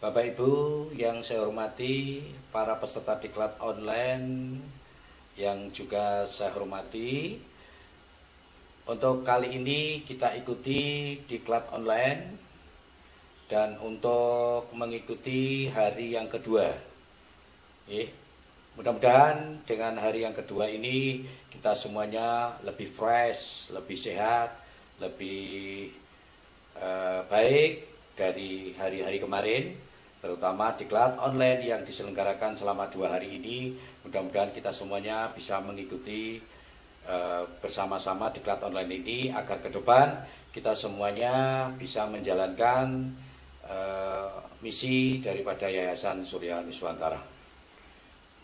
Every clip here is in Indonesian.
Bapak Ibu yang saya hormati, para peserta diklat online yang juga saya hormati. Untuk kali ini kita ikuti diklat online dan untuk mengikuti hari yang kedua. Mudah-mudahan dengan hari yang kedua ini kita semuanya lebih fresh, lebih sehat, lebih baik dari hari-hari kemarin, terutama diklat online yang diselenggarakan selama 2 hari ini. Mudah-mudahan kita semuanya bisa mengikuti bersama-sama diklat online ini agar ke depan kita semuanya bisa menjalankan misi daripada Yayasan Surya Nuswantara.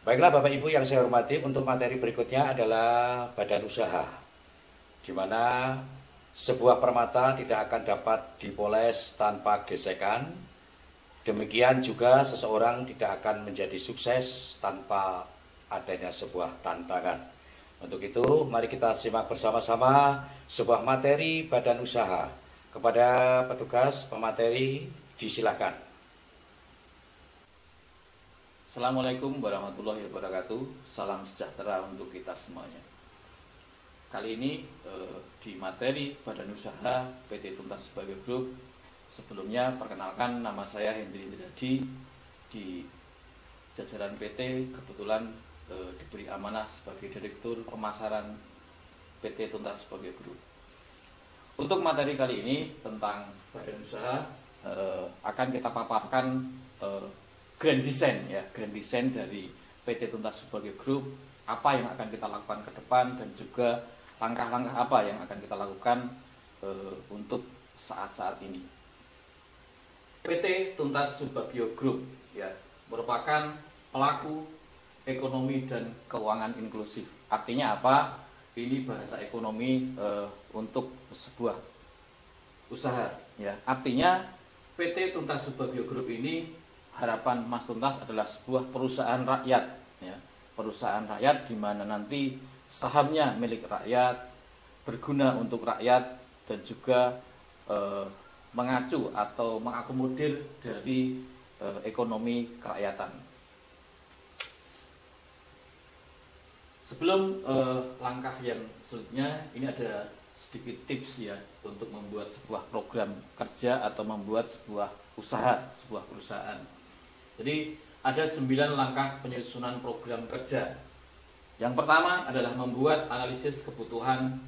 Baiklah Bapak Ibu yang saya hormati, untuk materi berikutnya adalah badan usaha, di mana sebuah permata tidak akan dapat dipoles tanpa gesekan. Demikian juga seseorang tidak akan menjadi sukses tanpa adanya sebuah tantangan. Untuk itu, mari kita simak bersama-sama sebuah materi badan usaha. Kepada petugas pemateri, disilakan. Assalamualaikum warahmatullahi wabarakatuh. Salam sejahtera untuk kita semuanya. Kali ini di materi badan usaha PT Tuntas Subagio Group, sebelumnya perkenalkan, nama saya Hendri Indradi. Di jajaran PT kebetulan diberi amanah sebagai Direktur Pemasaran PT Tuntas Subagio Group. Untuk materi kali ini tentang badan usaha akan kita paparkan grand design dari PT Tuntas Subagio Group, apa yang akan kita lakukan ke depan dan juga langkah-langkah apa yang akan kita lakukan untuk saat-saat ini. PT Tuntas Subagio Group merupakan pelaku ekonomi dan keuangan inklusif. Artinya apa? Ini bahasa ekonomi untuk sebuah usaha. Artinya PT Tuntas Subagio Group ini, harapan Mas Tuntas adalah sebuah perusahaan rakyat, perusahaan rakyat di mana nanti sahamnya milik rakyat, berguna untuk rakyat, dan juga mengacu atau mengakomodir dari ekonomi kerakyatan. Sebelum langkah yang selanjutnya, ini ada sedikit tips untuk membuat sebuah program kerja atau membuat sebuah usaha, sebuah perusahaan. Jadi ada 9 langkah penyusunan program kerja. Yang pertama adalah membuat analisis kebutuhan,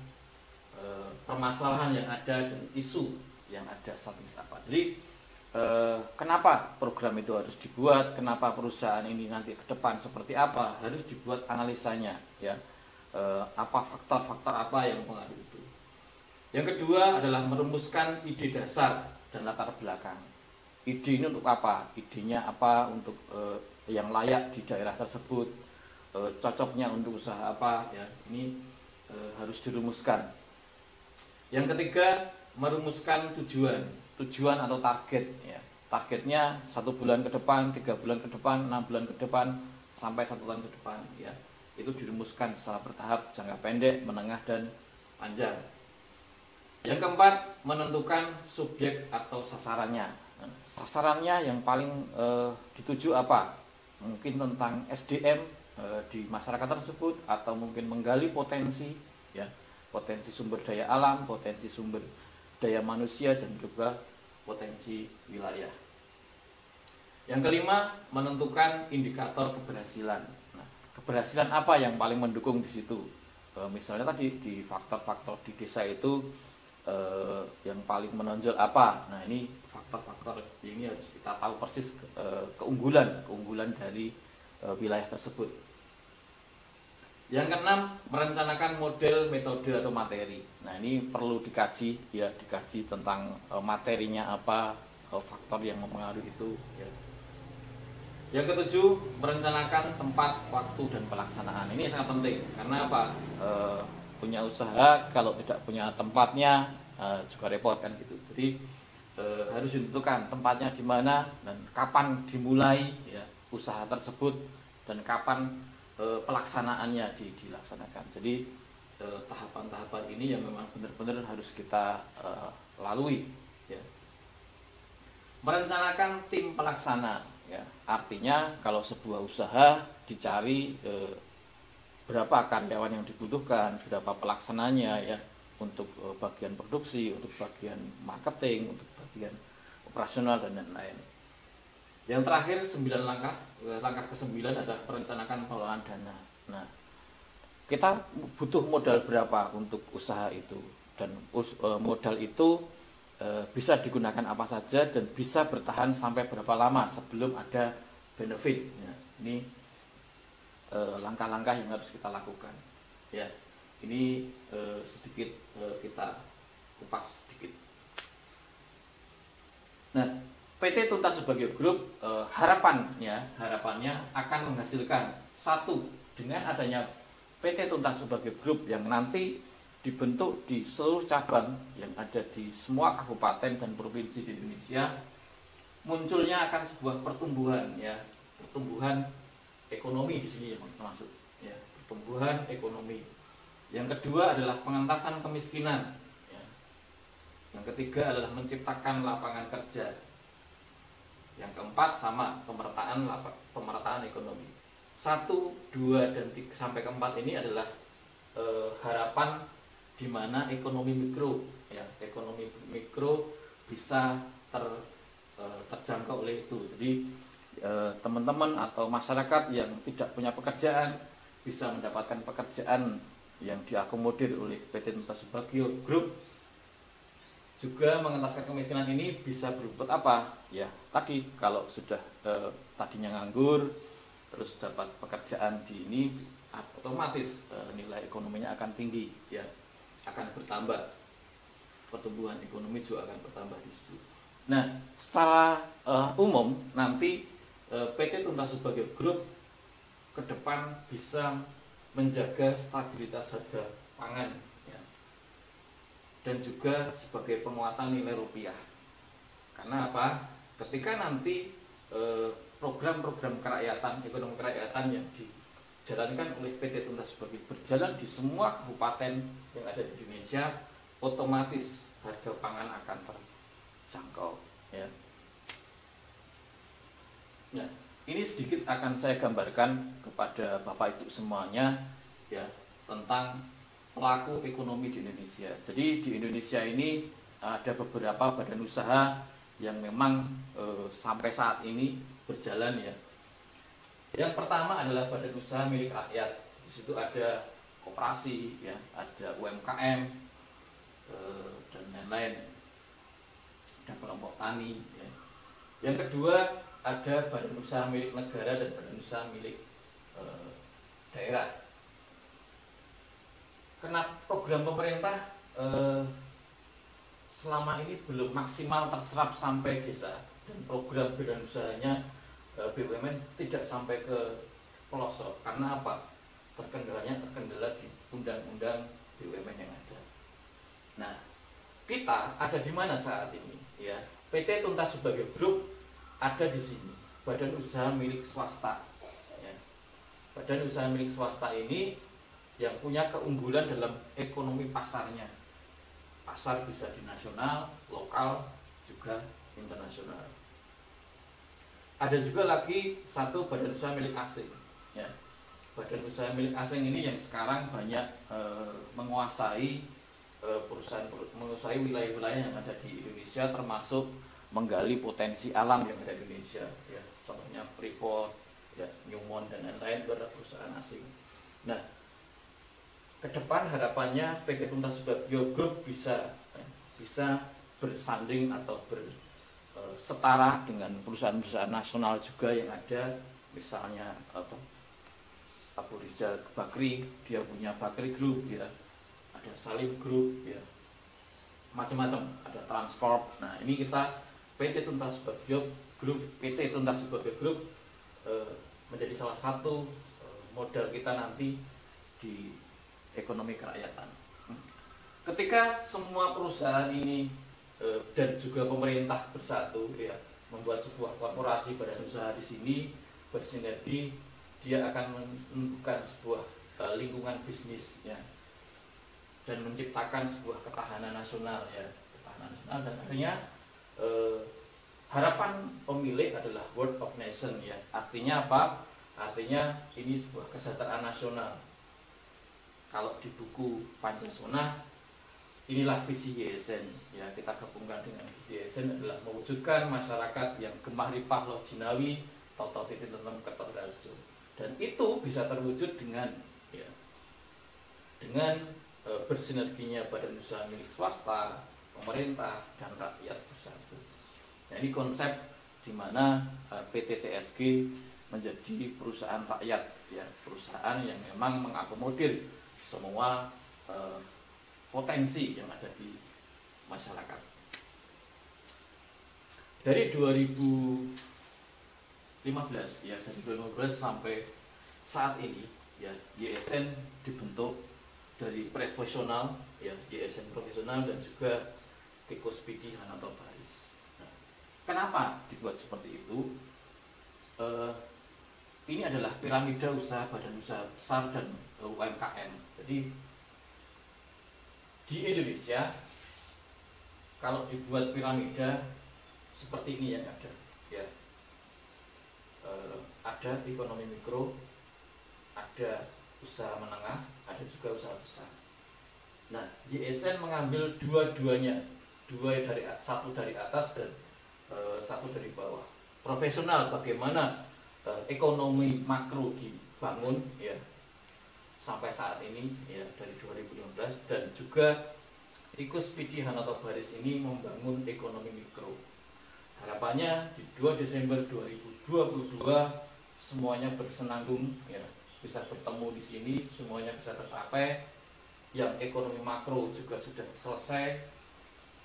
permasalahan yang ada dan isu yang ada saat ini apa. Jadi kenapa program itu harus dibuat, kenapa perusahaan ini nanti ke depan seperti apa, harus dibuat analisanya, apa faktor-faktor apa yang mempengaruhi itu. Yang kedua adalah merumuskan ide dasar dan latar belakang. Ide ini untuk apa? Idenya apa untuk yang layak di daerah tersebut, cocoknya untuk usaha apa, ini harus dirumuskan. Yang ketiga, merumuskan tujuan atau target. Targetnya 1 bulan ke depan, 3 bulan ke depan, 6 bulan ke depan, sampai 1 tahun ke depan. Itu dirumuskan secara bertahap, jangka pendek, menengah, dan panjang. Yang keempat, menentukan subjek atau sasarannya. Sasarannya yang paling dituju apa? Mungkin tentang SDM di masyarakat tersebut, atau mungkin menggali potensi, potensi sumber daya alam, potensi sumber daya manusia, dan juga potensi wilayah. Yang kelima, menentukan indikator keberhasilan. Keberhasilan apa yang paling mendukung di situ? Misalnya tadi di faktor-faktor di desa itu yang paling menonjol apa? Nah, ini faktor-faktor ini harus kita tahu persis keunggulan dari wilayah tersebut. Yang keenam, merencanakan model, metode, atau materi. Nah, ini perlu dikaji tentang materinya apa, faktor yang mempengaruhi itu. Yang ketujuh, merencanakan tempat, waktu, dan pelaksanaan. Ini sangat penting karena apa? Punya usaha kalau tidak punya tempatnya juga repot kan gitu. Jadi harus ditentukan tempatnya di mana dan kapan dimulai usaha tersebut, dan kapan pelaksanaannya dilaksanakan. Jadi tahapan-tahapan ini yang memang benar-benar harus kita lalui. Merencanakan tim pelaksana, ya. Artinya kalau sebuah usaha dicari berapa karyawan yang dibutuhkan, berapa pelaksananya, ya, untuk bagian produksi, untuk bagian marketing, untuk bagian operasional dan lain-lain. Yang terakhir 9 langkah, langkah ke-9 adalah perencanaan pengelolaan dana. Nah, kita butuh modal berapa untuk usaha itu, dan modal itu bisa digunakan apa saja dan bisa bertahan sampai berapa lama sebelum ada benefit. Ya, ini langkah-langkah yang harus kita lakukan. Ya, ini sedikit kita kupas sedikit. Nah, PT Tuntas sebagai grup harapannya akan menghasilkan satu, dengan adanya PT Tuntas sebagai grup yang nanti dibentuk di seluruh cabang yang ada di semua kabupaten dan provinsi di Indonesia, munculnya akan sebuah pertumbuhan, ya, pertumbuhan ekonomi di sini yang termasuk, ya, pertumbuhan ekonomi. Yang kedua adalah pengentasan kemiskinan, ya. Yang ketiga adalah menciptakan lapangan kerja. Yang keempat sama pemerataan ekonomi. 1, 2, dan 3 sampai keempat ini adalah harapan di mana ekonomi mikro, ya, ekonomi mikro bisa terjangkau oleh itu. Jadi teman-teman atau masyarakat yang tidak punya pekerjaan bisa mendapatkan pekerjaan yang diakomodir oleh PT Tuntas sebagai grup. Juga mengentaskan kemiskinan ini bisa berupa apa? Ya, tadi kalau sudah tadinya nganggur terus dapat pekerjaan di ini, otomatis nilai ekonominya akan tinggi, ya, akan bertambah. Pertumbuhan ekonomi juga akan bertambah di situ. Nah, secara umum nanti PT Tuntas sebagai grup ke depan bisa menjaga stabilitas harga pangan, ya, dan juga sebagai penguatan nilai rupiah. Karena apa? Ketika nanti program-program kerakyatan, ekonomi kerakyatan yang dijalankan oleh PT Tuntas sebagai berjalan di semua kabupaten yang ada di Indonesia, otomatis harga pangan akan terjangkau, ya. Nah, ini sedikit akan saya gambarkan kepada Bapak Ibu semuanya, ya, tentang pelaku ekonomi di Indonesia. Jadi di Indonesia ini ada beberapa badan usaha yang memang sampai saat ini berjalan, ya. Yang pertama adalah badan usaha milik rakyat. Di situ ada koperasi, ya, ada UMKM dan lain-lain, ada kelompok tani, ya. Yang kedua ada badan usaha milik negara dan badan usaha milik daerah. Karena program pemerintah selama ini belum maksimal terserap sampai desa, dan program badan usahanya BUMN tidak sampai ke pelosok. Karena apa? Terkendala di undang-undang BUMN yang ada. Nah, kita ada di mana saat ini, ya? PT Tuntas sebagai grup ada di sini, badan usaha milik swasta, ya. Badan usaha milik swasta ini yang punya keunggulan dalam ekonomi pasarnya. Pasar bisa di nasional, lokal, juga internasional. Ada juga lagi satu badan usaha milik asing, ya. Badan usaha milik asing ini yang sekarang banyak menguasai menguasai wilayah-wilayah yang ada di Indonesia, termasuk menggali potensi alam yang ada di Indonesia, ya. Contohnya Freeport, ya, Newmont dan lain-lain, itu adalah perusahaan asing. Nah, ke depan harapannya PT Tuntas sebagai grup bisa bersanding atau setara dengan perusahaan-perusahaan nasional juga yang ada. Misalnya Abu Rizal Bakri, dia punya Bakri Group, ya. Ada Salim Group, ya. Macam-macam, ada Transcorp. Nah, ini kita PT Tuntas sebagai grup menjadi salah satu modal kita nanti di ekonomi kerakyatan. Ketika semua perusahaan ini dan juga pemerintah bersatu, ya, membuat sebuah korporasi badan usaha di sini bersinergi, dia akan menumbuhkan sebuah lingkungan bisnis, ya, dan menciptakan sebuah ketahanan nasional, ya, ketahanan nasional, dan akhirnya harapan pemilik adalah World of Nation ya. Artinya apa? Artinya ini sebuah kesejahteraan nasional. Kalau di buku Pancasona, inilah visi YSN ya, kita gabungkan dengan visi YSN adalah mewujudkan masyarakat yang gemah ripah loh jinawi toto titik tentrem keterdarjo. Dan itu bisa terwujud dengan ya, dengan bersinerginya badan usaha milik swasta, pemerintah dan rakyat bersatu. Nah, ini konsep di mana PT TSG menjadi perusahaan rakyat ya, perusahaan yang memang mengakomodir semua potensi yang ada di masyarakat. Dari 2015 ya, dari 2015 sampai saat ini ya, YSN dibentuk dari profesional ya, YSN profesional dan juga Tikus Pidi Hanoto Baris. Nah, kenapa dibuat seperti itu? Ini adalah piramida usaha badan usaha besar dan UMKM. Jadi di Indonesia kalau dibuat piramida seperti ini yang ada ya, ada ekonomi mikro, ada usaha menengah, ada juga usaha besar. Nah, YSN mengambil dua-duanya, satu dari atas dan satu dari bawah. Profesional bagaimana ekonomi makro dibangun ya sampai saat ini ya, dari 2015, dan juga Tikus Pidi Hanoto Baris ini membangun ekonomi mikro. Harapannya di 2 Desember 2022 semuanya bersenandung ya, bisa bertemu di sini, semuanya bisa tercapai. Yang ekonomi makro juga sudah selesai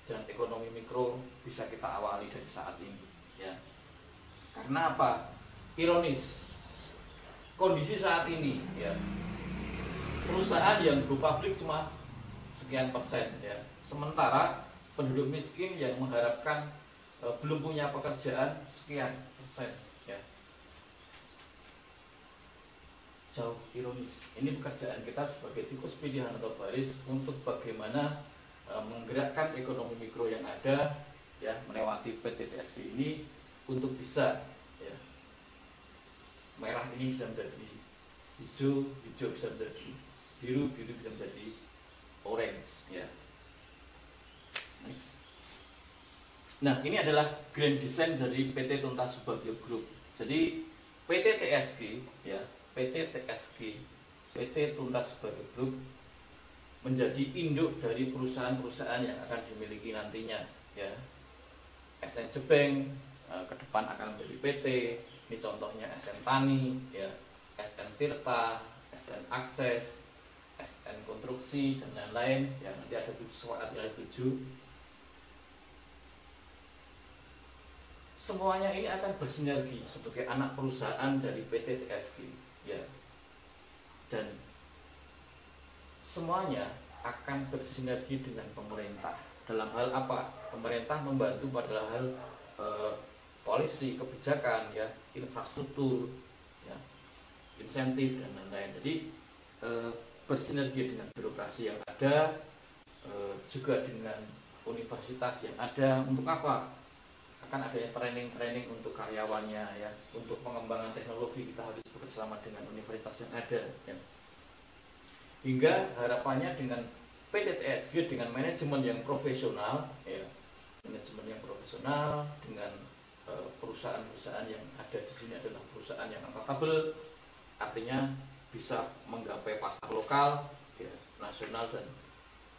dan ekonomi mikro bisa kita awali dari saat ini ya. Karena apa? Ironis, kondisi saat ini ya, perusahaan yang go public cuma sekian persen ya, sementara penduduk miskin yang mengharapkan belum punya pekerjaan sekian persen ya. Jauh ironis. Ini pekerjaan kita sebagai Tikus Pidi Hanoto Baris untuk bagaimana menggerakkan ekonomi mikro yang ada ya, melewati PT TSG ini untuk bisa ya, merah ini bisa menjadi hijau, hijau bisa menjadi biru, biru bisa menjadi orange ya. Next. Nah, ini adalah grand design dari PT Tuntas Subagio Group. Jadi PT TSG ya, PT Tuntas Subagio Group menjadi induk dari perusahaan-perusahaan yang akan dimiliki nantinya ya. SN Jebeng ke depan akan menjadi PT, ini contohnya SN Tani ya, SN Tirta, SN Akses, SN Konstruksi dan lain-lain ya. Nanti ada 7 semuanya ini akan bersinergi sebagai anak perusahaan dari PT TSG ya, dan semuanya akan bersinergi dengan pemerintah. Dalam hal apa? Pemerintah membantu pada hal polisi, kebijakan ya, infrastruktur ya, insentif dan lain-lain. Jadi bersinergi dengan birokrasi yang ada, juga dengan universitas yang ada. Untuk apa? Akan adanya training untuk karyawannya ya, untuk pengembangan teknologi kita harus bekerjasama dengan universitas yang ada ya. Hingga harapannya dengan PT TSG dengan manajemen yang profesional ya, manajemen yang profesional dengan perusahaan-perusahaan yang ada di sini adalah perusahaan yang akuntabel, artinya bisa menggapai pasar lokal ya, nasional dan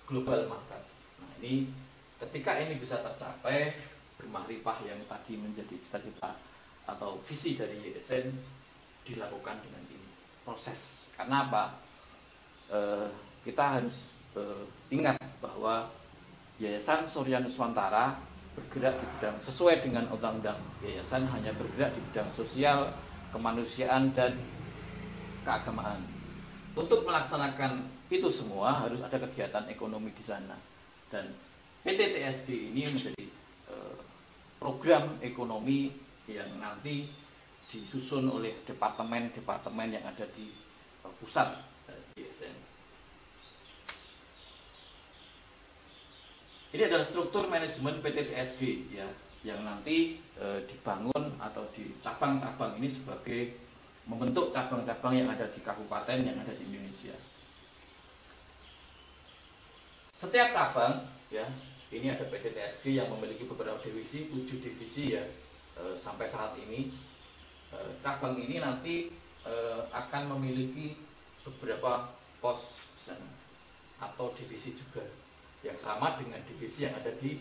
global market. Nah, ini ketika ini bisa tercapai, gemah ripah yang tadi menjadi cita-cita atau visi dari YSN dilakukan dengan ini proses. Karena apa? Kita harus ingat bahwa Yayasan Surya Nuswantara bergerak di bidang sesuai dengan undang-undang. Yayasan hanya bergerak di bidang sosial, kemanusiaan dan keagamaan. Untuk melaksanakan itu semua harus ada kegiatan ekonomi di sana. Dan PT TSG ini menjadi program ekonomi yang nanti disusun oleh departemen-departemen yang ada di pusat YSN. Ini adalah struktur manajemen PT TSG ya, yang nanti dibangun atau di cabang-cabang ini sebagai membentuk cabang-cabang yang ada di kabupaten yang ada di Indonesia. Setiap cabang ya, ini ada PT TSG yang memiliki beberapa divisi, 7 divisi ya sampai saat ini. Cabang ini nanti akan memiliki beberapa pos sana atau divisi juga yang sama dengan divisi yang ada di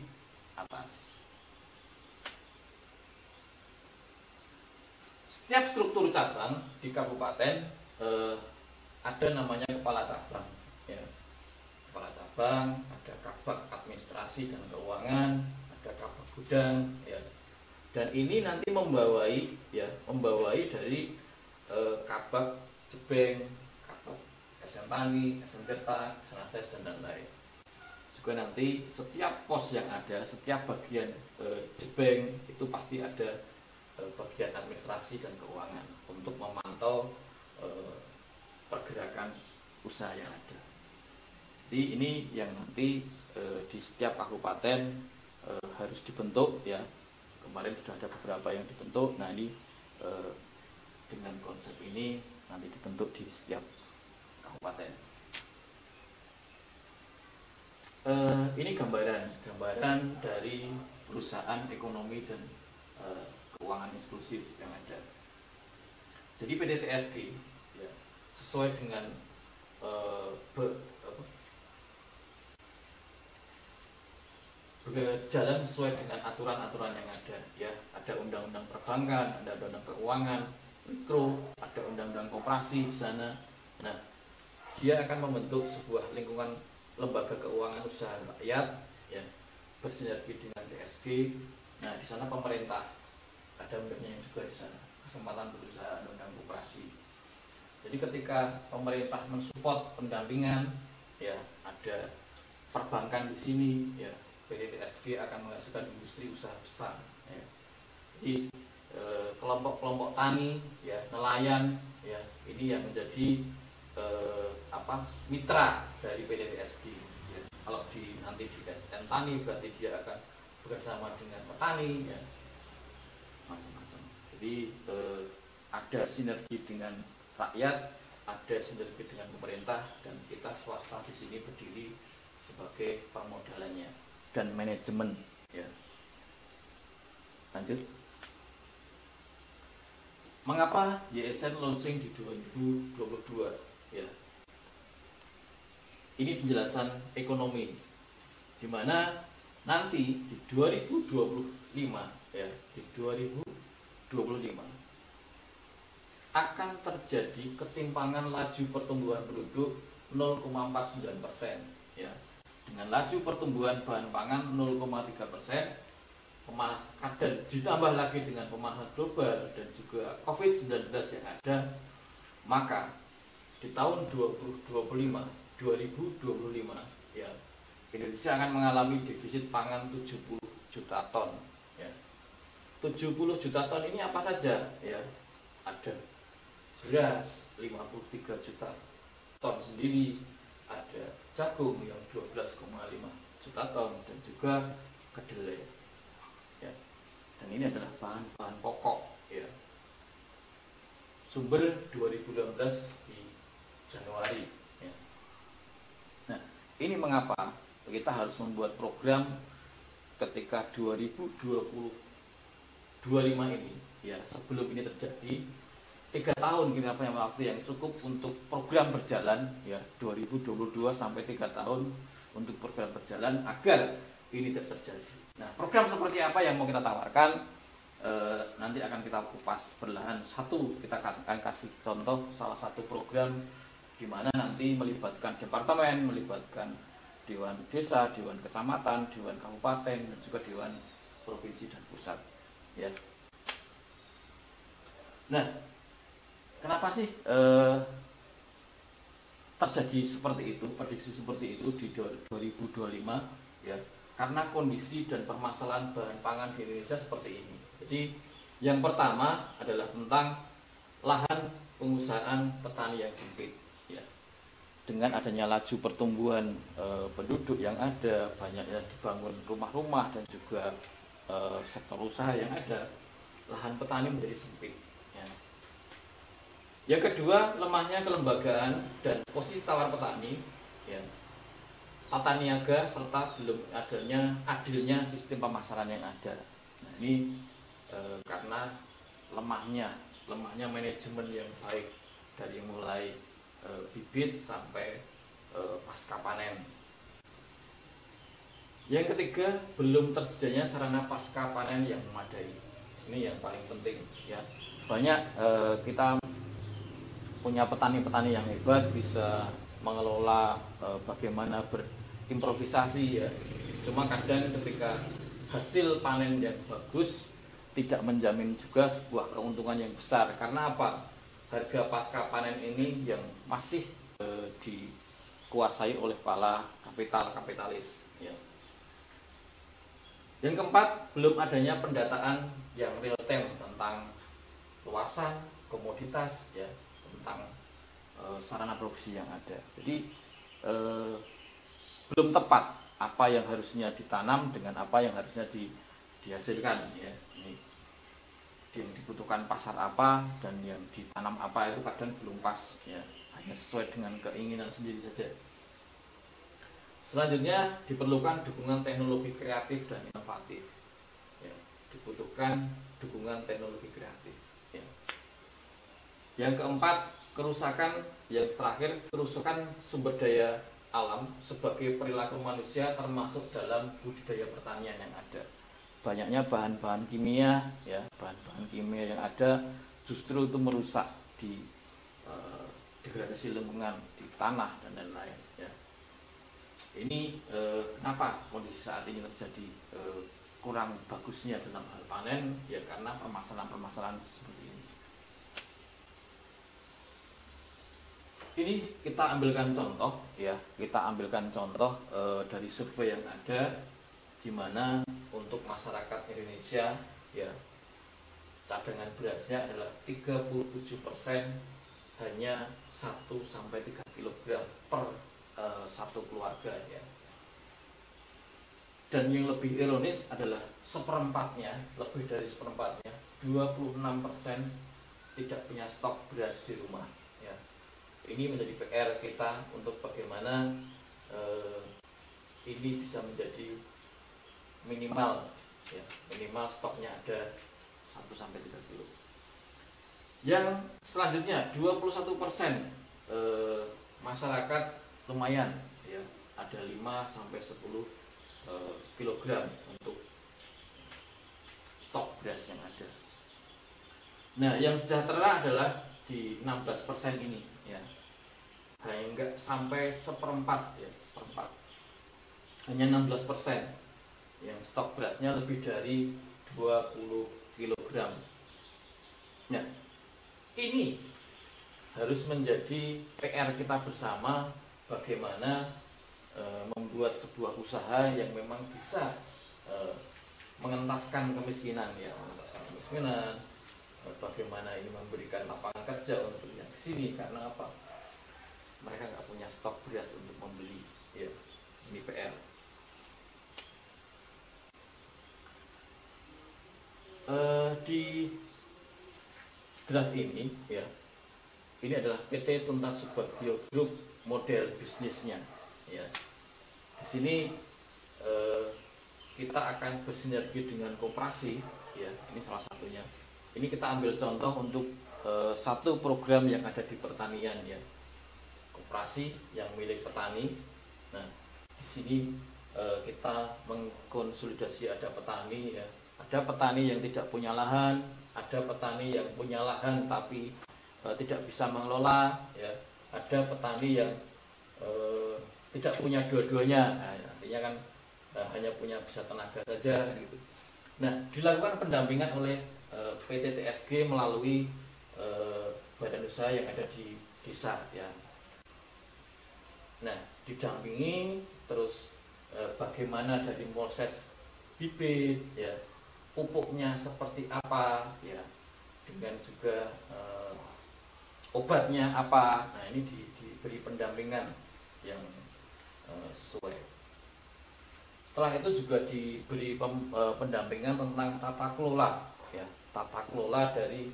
atas. Setiap struktur cabang di kabupaten ada namanya kepala cabang ya. Kepala cabang, ada kabag administrasi dan keuangan, ada kabag gudang ya. Dan ini nanti membawai dari kabag Jebeng, kabag SM Tani, SM Tirta, SM Akses dan lain-lain. Juga nanti setiap pos yang ada, setiap bagian Jebeng itu pasti ada bagian administrasi dan keuangan untuk memantau pergerakan usaha yang ada. Jadi ini yang nanti di setiap kabupaten harus dibentuk ya. Kemarin sudah ada beberapa yang dibentuk. Nah ini dengan konsep ini nanti dibentuk di setiap kabupaten. Ini gambaran dari perusahaan ekonomi dan keuangan inklusif yang ada. Jadi PT TSG ya, sesuai dengan berjalan sesuai dengan aturan-aturan yang ada ya. Ada undang-undang perbankan, ada undang-undang keuangan mikro, ada undang-undang koperasi di sana. Nah, dia akan membentuk sebuah lingkungan lembaga keuangan usaha rakyat ya, bersinergi dengan TSG. Nah, di sana pemerintah ada undangnya juga di sana, kesempatan berusaha, undang koperasi. Jadi ketika pemerintah mensupport pendampingan ya, ada perbankan di sini ya, PT TSG akan menghasilkan industri usaha besar ya. Jadi kelompok-kelompok tani ya, nelayan ya, ini yang menjadi mitra dari PT TSG ya. Kalau nanti di SM Tani berarti dia akan bersama dengan petani ya, macam-macam. Jadi ada sinergi dengan rakyat, ada sinergi dengan pemerintah, dan kita swasta di sini berdiri sebagai permodalannya dan manajemen ya. Lanjut. Mengapa YSN launching di 2022 ya? Ini penjelasan ekonomi di mana nanti di 2025 ya, di 2025 akan terjadi ketimpangan laju pertumbuhan penduduk 0,49% ya, dengan laju pertumbuhan bahan pangan 0,3%, dan ditambah lagi dengan pemanasan global dan juga COVID-19 yang ada, maka di tahun 2025 ya, Indonesia akan mengalami defisit pangan 70 juta ton ya. 70 juta ton ini apa saja ya? Ada beras 53 juta ton sendiri, ada jagung yang 12,5 juta ton, dan juga kedelai ya. Dan ini adalah bahan-bahan pokok ya. Sumber 2016 di Januari ya. Nah, ini mengapa kita harus membuat program ketika 2025 ini ya, sebelum ini terjadi 3 tahun kita punya waktu yang cukup untuk program berjalan ya, 2022 sampai 3 tahun untuk program berjalan agar ini tidak terjadi. Nah, program seperti apa yang mau kita tawarkan nanti akan kita kupas perlahan. Satu, kita akan kasih contoh salah satu program di mana nanti melibatkan departemen, melibatkan Dewan Desa, Dewan Kecamatan, Dewan Kabupaten, dan juga Dewan Provinsi dan Pusat ya. Nah, kenapa sih terjadi seperti itu, prediksi seperti itu di 2025 ya? Karena kondisi dan permasalahan bahan pangan di Indonesia seperti ini. Jadi yang pertama adalah tentang lahan pengusahaan petani yang sempit ya. Dengan adanya laju pertumbuhan penduduk yang ada, banyaknya dibangun rumah-rumah dan juga sektor usaha yang ada, lahan petani menjadi sempit. Ya. Yang kedua, lemahnya kelembagaan dan posisi tawar petani, ya, tata niaga serta belum adilnya sistem pemasaran yang ada. Nah, ini karena lemahnya manajemen yang baik dari mulai bibit sampai pasca panen. Yang ketiga, belum tersedianya sarana pasca panen yang memadai. Ini yang paling penting, ya. Banyak kita punya petani-petani yang hebat, bisa mengelola bagaimana berimprovisasi, ya. Cuma kadang ketika hasil panen yang bagus tidak menjamin juga sebuah keuntungan yang besar. Karena apa? Harga pasca panen ini yang masih dikuasai oleh para kapitalis, ya. Yang keempat, belum adanya pendataan yang real time tentang luasan, komoditas, ya, tentang sarana produksi yang ada. Jadi belum tepat apa yang harusnya ditanam dengan apa yang harusnya dihasilkan, ya. Ini yang dibutuhkan pasar apa dan yang ditanam apa itu kadang belum pas, ya, hanya sesuai dengan keinginan sendiri saja. Selanjutnya, diperlukan dukungan teknologi kreatif dan inovatif, ya. Dibutuhkan dukungan teknologi kreatif, ya. Yang keempat, yang terakhir kerusakan sumber daya alam sebagai perilaku manusia, termasuk dalam budidaya pertanian yang ada. Banyaknya bahan-bahan kimia, ya, bahan-bahan kimia yang ada justru itu merusak di degradasi lingkungan di tanah dan lain-lain, ya. Ini kenapa kondisi saat ini terjadi kurang bagusnya dalam hal panen, ya, karena permasalahan-permasalahan seperti ini. Ini kita ambilkan contoh, ya, dari survei yang ada, di mana untuk masyarakat Indonesia, ya, cadangan berasnya adalah 37%, hanya 1-3 kg per satu keluarga, ya. Dan yang lebih ironis adalah lebih dari seperempatnya, 26% tidak punya stok beras di rumah, ya. Ini menjadi PR kita untuk bagaimana ini bisa menjadi minimal, ya, minimal stoknya ada 1-3 kilo. Yang selanjutnya, 21% masyarakat lumayan, ya, ada 5-10 kilogram untuk stok beras yang ada. Nah, yang sejahtera adalah di 16% ini, ya, hanya enggak sampai seperempat, ya, hanya 16% yang stok berasnya lebih dari 20 kg. Nah, ini harus menjadi PR kita bersama, bagaimana membuat sebuah usaha yang memang bisa mengentaskan kemiskinan, ya, bagaimana ini memberikan lapangan kerja untuk yang di sini. Karena apa? Mereka nggak punya stok beras untuk membeli, ya. Ini PR. Di draft ini, ya, ini adalah PT Tuntas Subagio Group model bisnisnya, ya. Di sini kita akan bersinergi dengan koperasi, ya. Ini salah satunya. Ini kita ambil contoh untuk satu program yang ada di pertanian, ya, koperasi yang milik petani. Nah, di sini kita mengkonsolidasi, ada petani, ya, ada petani yang tidak punya lahan, ada petani yang punya lahan tapi tidak bisa mengelola, ya, ada petani yang tidak punya dua-duanya. Nah, artinya kan hanya punya bisa tenaga saja, gitu. Nah, dilakukan pendampingan oleh PT TSG melalui badan usaha yang ada di desa, ya. Nah, didampingi terus bagaimana dari proses bibit, ya, pupuknya seperti apa, ya, dengan juga obatnya apa. Nah, ini diberi pendampingan yang sesuai. Setelah itu juga diberi pendampingan tentang tata kelola, ya, tata kelola dari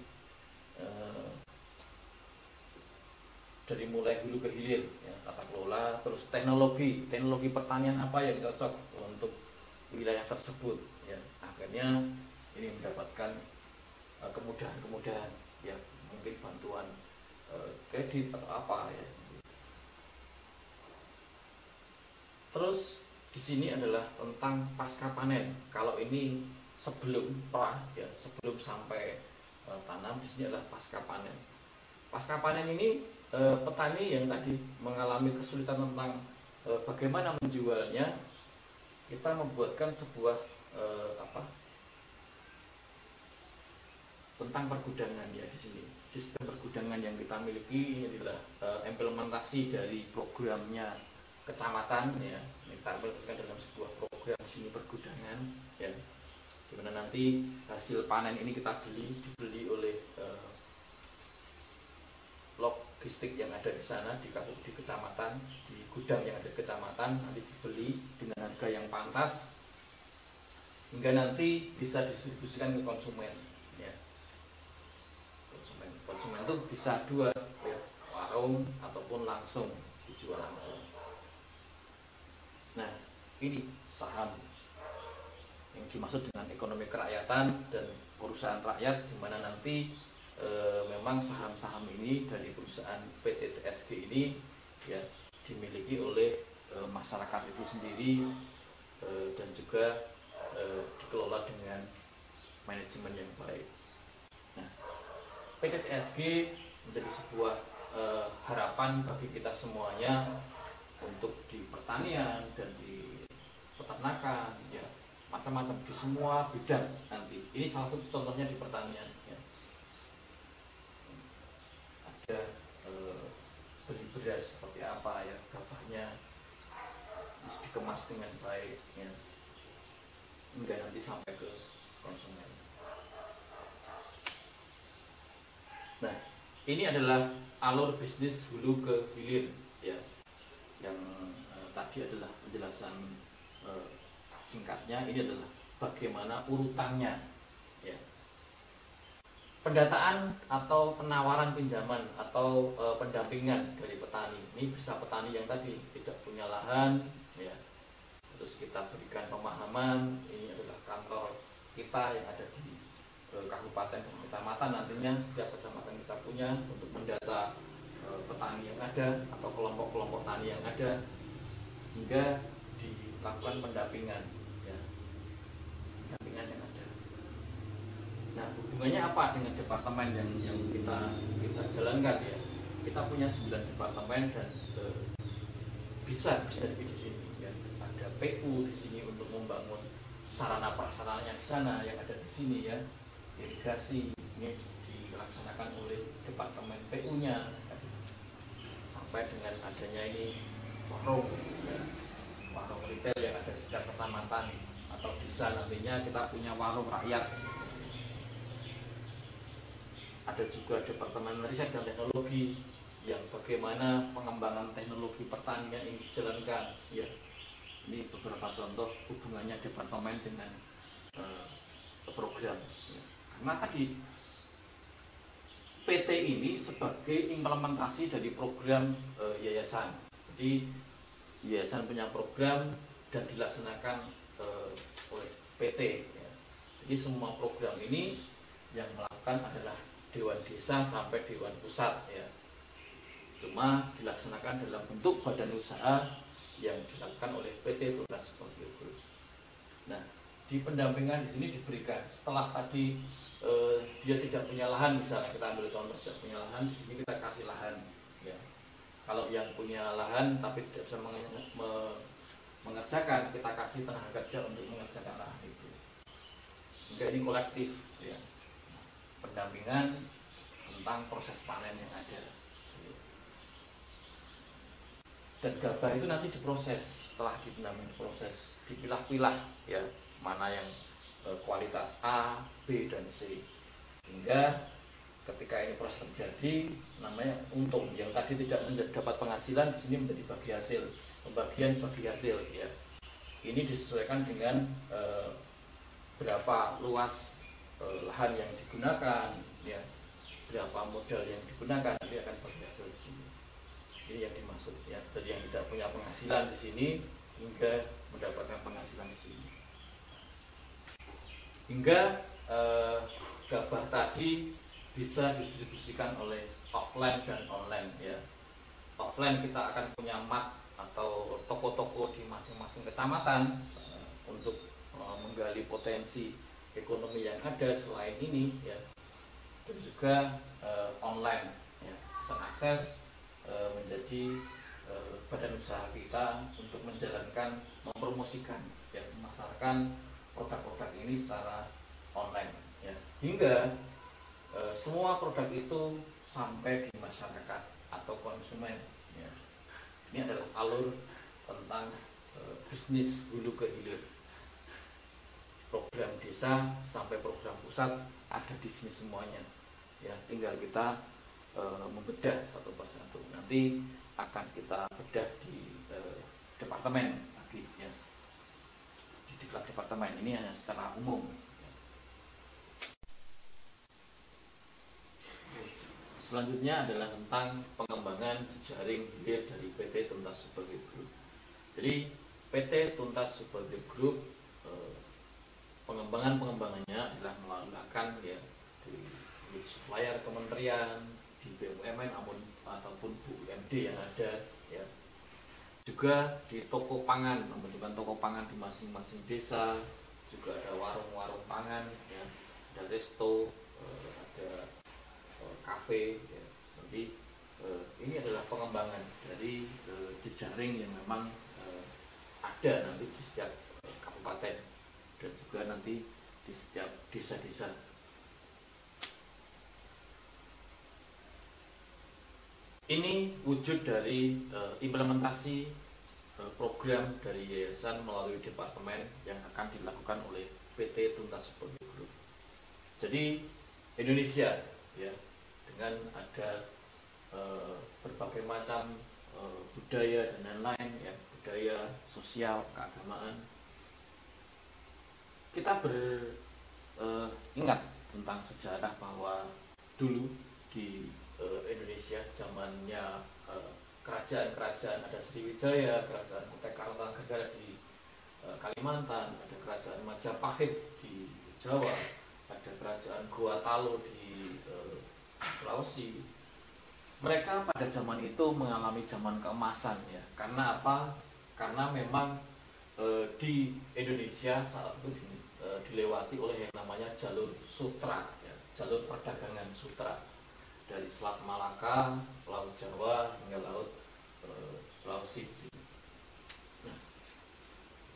mulai hulu ke hilir, ya, tata kelola, terus teknologi pertanian apa yang cocok untuk wilayah tersebut, ya. Akhirnya ini mendapatkan kemudahan-kemudahan, ya, mungkin bantuan kredit atau apa, ya. Terus di sini adalah tentang pasca panen. Kalau ini sebelum ya, sebelum sampai tanam, di sini adalah pasca panen. Pasca panen ini petani yang tadi mengalami kesulitan tentang bagaimana menjualnya, kita membuatkan sebuah tentang pergudangan, ya. Di sini sistem pergudangan yang kita miliki ini adalah implementasi dari programnya kecamatan, ya. Kita implementasikan dalam sebuah program di sini pergudangan, ya, dimana nanti hasil panen ini kita dibeli oleh logistik yang ada di sana di kecamatan, di gudang yang ada di kecamatan, nanti dibeli dengan harga yang pantas hingga nanti bisa didistribusikan ke konsumen, ya. Konsumen itu bisa dua, ya, warung ataupun langsung dijual langsung. Nah, ini saham yang dimaksud dengan ekonomi kerakyatan dan perusahaan rakyat, di mana nanti memang saham-saham ini dari perusahaan PT TSG ini, ya, dimiliki oleh masyarakat itu sendiri dan juga dikelola dengan manajemen yang baik. Nah, PT TSG menjadi sebuah harapan bagi kita semuanya untuk di pertanian dan di peternakan, ya, macam-macam di semua bidang nanti. Ini salah satu contohnya di pertanian, ya. Ada beli beras seperti apa, ya, gabahnya dikemas dengan baik, ya, hingga nanti sampai ke konsumen. Nah, ini adalah alur bisnis hulu ke hilir, ya, yang tadi adalah penjelasan singkatnya. Ini adalah bagaimana urutannya, ya. Pendataan atau penawaran pinjaman atau pendampingan dari petani ini bisa petani yang tadi tidak punya lahan, ya, terus kita berikan pemahaman. Ini adalah kantor kita yang ada di kabupaten dan kecamatan. Nantinya setiap kecamatan kita punya untuk mendata petani yang ada atau kelompok-kelompok tani yang ada, hingga dilakukan pendampingan, ya, pendampingan yang ada. Nah, hubungannya apa dengan departemen yang kita jalankan, ya? Kita punya 9 departemen dan bisa di sini, ya. Ada PU di sini untuk membangun sarana prasarananya di sana yang ada di sini, ya. Irigasi ini dilaksanakan oleh departemen PU-nya, sampai dengan adanya ini warung, ya, warung retail yang ada di setiap kecamatan atau desa. Nantinya kita punya warung rakyat. Ada juga departemen riset dan teknologi yang bagaimana pengembangan teknologi pertanian ini dijalankan, ya. Ini beberapa contoh hubungannya departemen dengan program, ya. Karena tadi PT ini sebagai implementasi dari program yayasan. Jadi yayasan punya program dan dilaksanakan oleh PT, ya. Jadi semua program ini yang melakukan adalah Dewan Desa sampai Dewan Pusat, ya. Cuma dilaksanakan dalam bentuk badan usaha yang dilakukan oleh PT Tunas Portfolio Group. Nah, di pendampingan di sini diberikan setelah tadi dia tidak punya lahan, misalnya kita ambil contoh tidak punya lahan, di sini kita kasih lahan, ya. Kalau yang punya lahan tapi tidak bisa mengerjakan, kita kasih tenaga kerja untuk mengerjakan lahan itu. Hingga ini kolektif, ya. Pendampingan tentang proses panen yang ada. Dan gabah itu nanti diproses, setelah diproses, dipilah-pilah, ya, mana yang kualitas A, B, dan C, hingga ketika ini proses terjadi namanya untung. Yang tadi tidak dapat penghasilan di sini menjadi bagi hasil, pembagian bagi hasil, ya. ini disesuaikan dengan berapa luas lahan yang digunakan, ya, berapa modal yang digunakan, nanti akan berhasil di sini. Ini yang dimaksud, ya, dari yang tidak punya penghasilan di sini hingga mendapatkan penghasilan di sini. Hingga gabah tadi bisa didistribusikan oleh offline dan online, ya. Offline kita akan punya mat atau toko-toko di masing-masing kecamatan untuk menggali potensi ekonomi yang ada selain ini, ya. Dan juga online, ya, bisa akses menjadi badan usaha kita untuk menjalankan, mempromosikan, ya, memasarkan produk-produk ini secara online, ya, hingga semua produk itu sampai di masyarakat atau konsumen, ya. Ini adalah alur tentang bisnis hulu ke hilir, program desa sampai program pusat ada di sini semuanya, ya. Tinggal kita membedah satu persatu. Nanti akan kita bedah di departemen lagi, ya, di diklat departemen. Ini hanya secara umum. Selanjutnya adalah tentang pengembangan jejaring hilir dari PT Tuntas Subagio Group. Jadi PT Tuntas Subagio Group pengembangannya adalah melakukan, ya, di supplier kementerian, di BUMN ataupun BUMD yang ada, ya. Juga di toko pangan, membentukkan toko pangan di masing-masing desa. Juga ada warung-warung pangan, ya, ada resto, ada kafe, ya. Nanti ini adalah pengembangan dari jejaring yang memang ada nanti di setiap kabupaten dan juga nanti di setiap desa-desa. Ini wujud dari implementasi program dari yayasan melalui departemen yang akan dilakukan oleh PT Tuntas Subagio Group. Jadi Indonesia, ya, dengan ada berbagai macam budaya dan lain-lain, ya, budaya, sosial, keagamaan. Kita ingat tentang sejarah bahwa dulu di Indonesia zamannya kerajaan-kerajaan, ada Sriwijaya, kerajaan Kutai Kartanegara di Kalimantan, ada kerajaan Majapahit di Jawa, ada kerajaan Gorontalo di Sulawesi. Mereka pada zaman itu mengalami zaman keemasan, ya. Karena apa? Karena memang di Indonesia saat itu dilewati oleh yang namanya jalur sutra, ya, jalur perdagangan sutra dari Selat Malaka, Laut Jawa hingga Laut Sulawesi. Nah,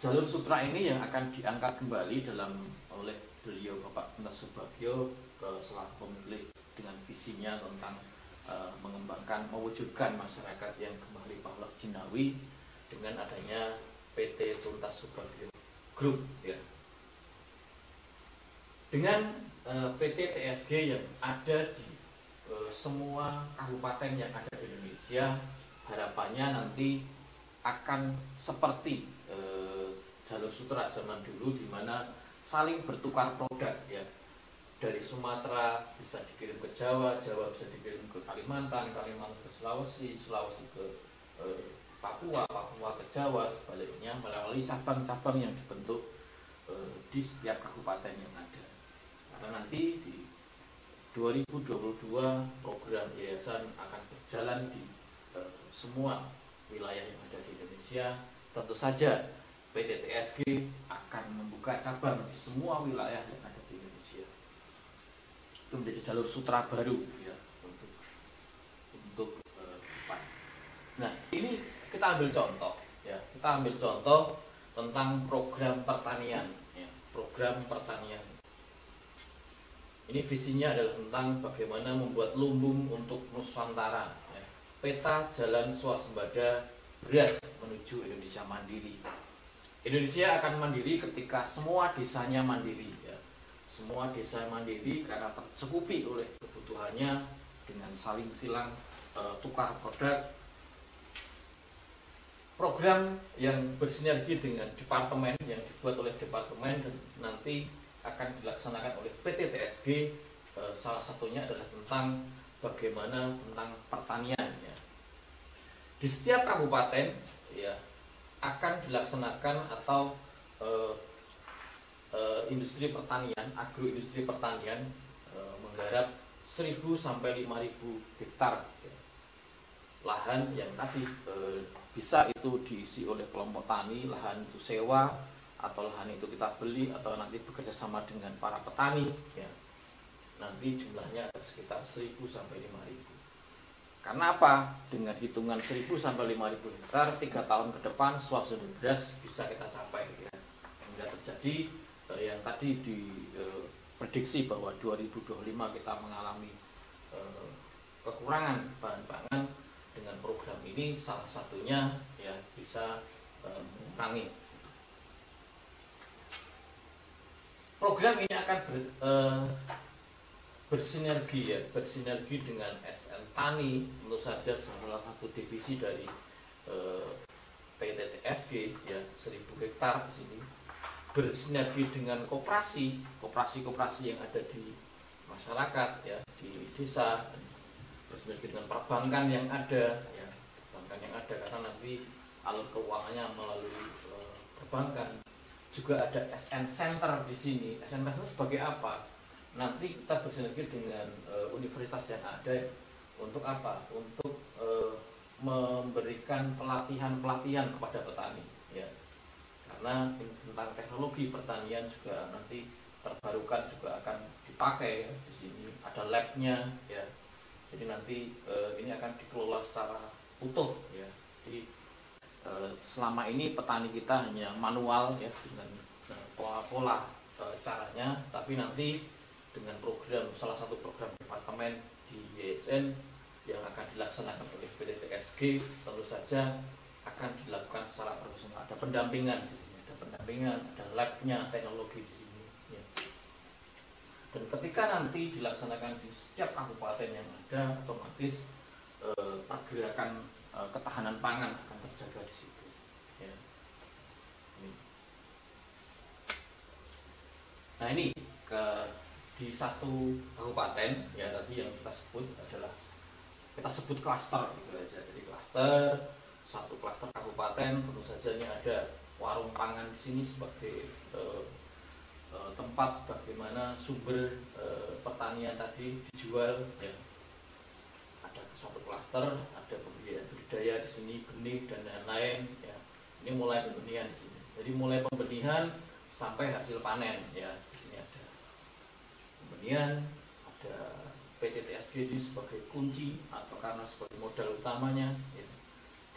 jalur sutra ini yang akan diangkat kembali oleh beliau Bapak Tuntas Subagio setelah memilih dengan visinya tentang mengembangkan, mewujudkan masyarakat yang kembali pahlak jinawi dengan adanya PT Tuntas Subagio Group, ya. Dengan PT TSG yang ada di semua kabupaten yang ada di Indonesia, harapannya nanti akan seperti jalur sutra zaman dulu, di mana saling bertukar produk, ya. Dari Sumatera bisa dikirim ke Jawa, Jawa bisa dikirim ke Kalimantan, Kalimantan ke Sulawesi, Sulawesi ke Papua, Papua ke Jawa, sebaliknya melalui cabang-cabang yang dibentuk di setiap kabupaten yang ada. Karena nanti di 2022 program yayasan akan berjalan di semua wilayah yang ada di Indonesia. Tentu saja PT TSG akan membuka cabang di semua wilayah yang ada di Indonesia. Itu menjadi jalur sutra baru, ya, untuk depan. Nah, ini kita ambil contoh, ya. Kita ambil contoh tentang program pertanian, ya, program pertanian. Ini visinya adalah tentang bagaimana membuat lumbung untuk Nusantara, ya. Peta jalan swasembada beras menuju Indonesia mandiri. Indonesia akan mandiri ketika semua desanya mandiri, ya. Semua desa mandiri karena tercukupi oleh kebutuhannya dengan saling silang tukar produk. program yang bersinergi dengan departemen yang dibuat oleh departemen dan nanti akan dilaksanakan oleh PT TSG. Salah satunya adalah tentang bagaimana tentang pertanian ya. Di setiap kabupaten ya akan dilaksanakan atau industri pertanian, agroindustri pertanian menggarap 1.000 sampai 5.000 hektar ya, lahan yang tadi bisa itu diisi oleh kelompok tani, lahan itu sewa atau lahan itu kita beli atau nanti bekerja sama dengan para petani ya. Nanti jumlahnya sekitar 1.000 sampai 5.000. Karena apa? Dengan hitungan 1.000 sampai 5.000 hektar 3 tahun ke depan swasembada beras bisa kita capai ya. Hingga terjadi yang tadi diprediksi bahwa 2025 kita mengalami kekurangan bahan pangan. Dengan program ini salah satunya ya bisa mengurangi. Program ini akan bersinergi ya, bersinergi dengan SN Tani, tentu saja salah satu divisi dari PT TSG ya, 1.000 hektar di sini. Bersinergi dengan koperasi yang ada di masyarakat ya, di desa. Bersinergi dengan perbankan yang ada ya, karena nanti alur keuangannya melalui perbankan. Juga ada SN Center di sini. SN Center sebagai apa? Nanti kita bersinergi dengan universitas yang ada untuk apa? Untuk memberikan pelatihan kepada petani ya. Karena tentang teknologi pertanian juga nanti terbarukan juga akan dipakai ya, di sini ada labnya ya. Jadi nanti ini akan dikelola secara utuh ya. Jadi selama ini petani kita hanya manual ya dengan pola-pola caranya, tapi nanti dengan program, salah satu program departemen di YSN yang akan dilaksanakan oleh PT TSG tentu saja akan dilakukan secara profesional. Ada pendampingan di sini, ada labnya teknologi di sini ya. Dan ketika nanti dilaksanakan di setiap kabupaten yang ada, otomatis pergerakan ketahanan pangan akan terjaga di situ. Ya. Nah ini di satu kabupaten ya tadi yang kita sebut adalah kita sebut klaster gitu aja. Jadi klaster, satu klaster kabupaten tentu saja ini ada warung pangan di sini sebagai tempat bagaimana sumber pertanian tadi dijual ya. Ada satu klaster, ada budidaya di sini, benih dan lain-lain ya. Ini mulai pembenihan di sini. Jadi mulai pembenihan sampai hasil panen ya. Di sini ada pembenihan, ada PT TSG sebagai kunci atau karena sebagai modal utamanya ya.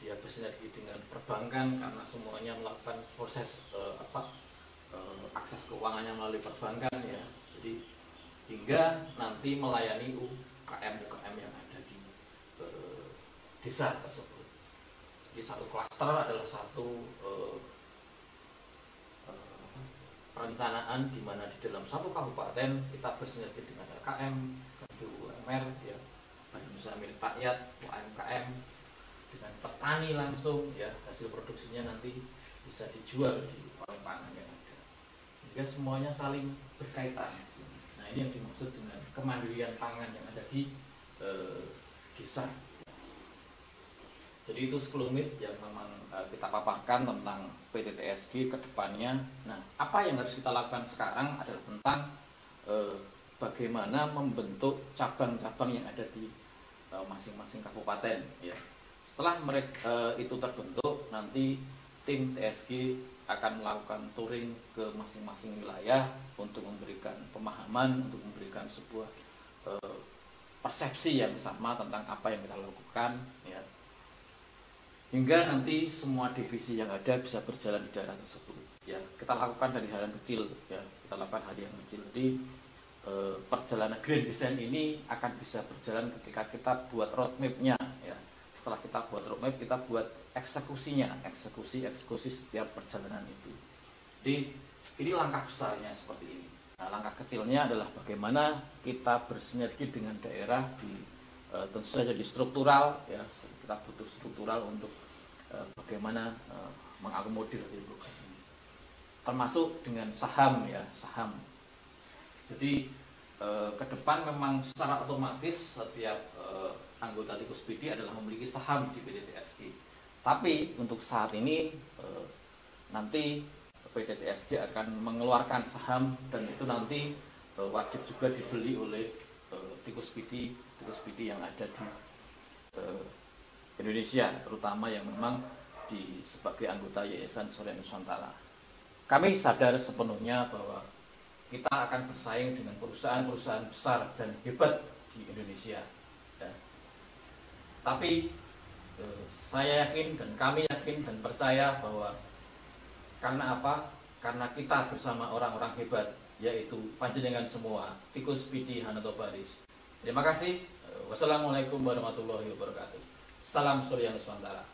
Dia bersinergi dengan perbankan karena semuanya melakukan proses akses keuangannya melalui perbankan ya. Jadi hingga nanti melayani UKM yang ada di desa tersebut. Jadi satu klaster adalah satu perencanaan di mana di dalam satu kabupaten kita bersinergi dengan LKM, BUMR ya, Badan Usaha Milik Rakyat, UMKM, dengan petani langsung ya, hasil produksinya nanti bisa dijual di warung pangan yang ada. Sehingga semuanya saling berkaitan. Nah ini yang dimaksud dengan kemandirian pangan yang ada di desa. Jadi itu sekelumit yang memang kita paparkan tentang PT TSG ke depannya. Nah apa yang harus kita lakukan sekarang adalah tentang bagaimana membentuk cabang-cabang yang ada di masing-masing kabupaten ya. Setelah mereka itu terbentuk, nanti tim TSG akan melakukan touring ke masing-masing wilayah untuk memberikan pemahaman, untuk memberikan sebuah persepsi yang sama tentang apa yang kita lakukan ya. Hingga nanti semua divisi yang ada bisa berjalan di daerah tersebut ya. Kita lakukan dari hal yang kecil ya, kita lakukan hal yang kecil. Jadi perjalanan Green Design ini akan bisa berjalan ketika kita buat roadmap-nya ya. Setelah kita buat roadmap, kita buat eksekusi setiap perjalanan itu. Jadi ini langkah besarnya seperti ini. Nah, langkah kecilnya adalah bagaimana kita bersinergi dengan daerah di tentu saja di struktural ya. Kita butuh struktural untuk bagaimana mengakomodir dari program ini, termasuk dengan saham ya, saham. Jadi ke depan memang secara otomatis setiap anggota Tikus PD adalah memiliki saham di PT TSG. Tapi untuk saat ini nanti PT TSG akan mengeluarkan saham, dan itu nanti wajib juga dibeli oleh Tikus PD yang ada di Indonesia, terutama yang memang sebagai anggota Yayasan Surya Nusantara. Kami sadar sepenuhnya bahwa kita akan bersaing dengan perusahaan-perusahaan besar dan hebat di Indonesia. Ya. Tapi saya yakin dan kami yakin dan percaya bahwa karena apa? Karena kita bersama orang-orang hebat, yaitu panjenengan semua, Tikus PD Hanoto Baris. Terima kasih. Wassalamualaikum warahmatullahi wabarakatuh. Salam Surya Nusantara.